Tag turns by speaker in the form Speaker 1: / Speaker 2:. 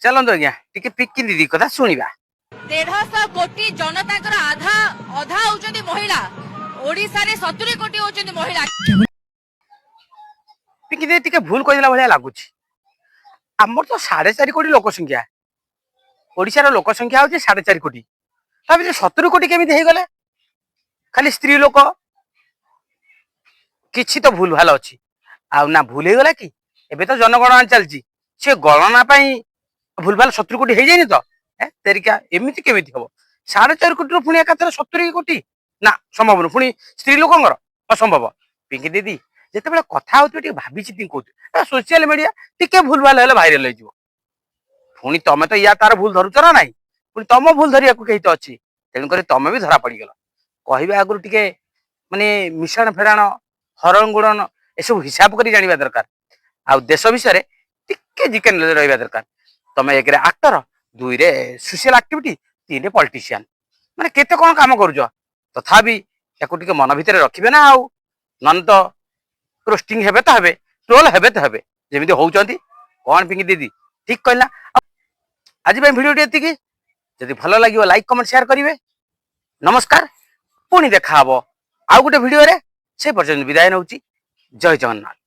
Speaker 1: चलतु आज्ञा टी पिंकी दीदी कथा शुणा
Speaker 2: 150 कोटी जनता आधा अधा होउचंदी महिला ओडिसा रे 70 कोटी होउचंदी महिला
Speaker 1: पिंकी दीदी टी भूल कहला भाया लगुच आमर तो 4.5 कोटी लोक संख्या ओडिशार लोक संख्या हूँ 4.5 कोटी ता 70 कोटी केमी हो गले खाली स्त्री लोक किछि तो भूल भाल अच्छी आ ना भूल हो गला कि एबे तो जनगणना चलती से गणना भूल भाल 70 कोटी हो जाए तो तेरिका एमती केमी हम 4.5 कोटी पुणी एकाथर 70 कोटी ना संभव नुह पुणी स्त्री लोकंर असंभव पिंकी दीदी जिते कथा होती भावी चिंती कहते सोशल मीडिया टिके भूल भाल है भाइराल हो पुणी तुम तो या तार भूल धरुच ना नाई पुणी तुम भूल धरिया कहीं तो अच्छी तेणुक तुम भी धरा पड़गल कह आगु टे माने मिश्रण फेराण हरण गुणन एसब हिसाब कर जाना दरकार आ देश विषय टिके जिकेन रहा दरकार तुम एक आक्टर 2 रे सोशल एक्टिविटी 3 रे पॉलिटिशियन माने केते कौन काम करूछ तथापि याकू टिके मन भितर रखिबे ना आउ नन तो रोस्टिंग हेबे तो हेबे ट्रोल हेबे तो हेबे जेमिति होउचंती कौन पिंकी दीदी ठीक कहला आज वीडियो एति जदि भल लगे लाइक कमेंट शेयर करेंगे नमस्कार पुणी देखा आउ गोटे वीडियो रे से पर्यंत विदाय नौची जय जगन्नाथ।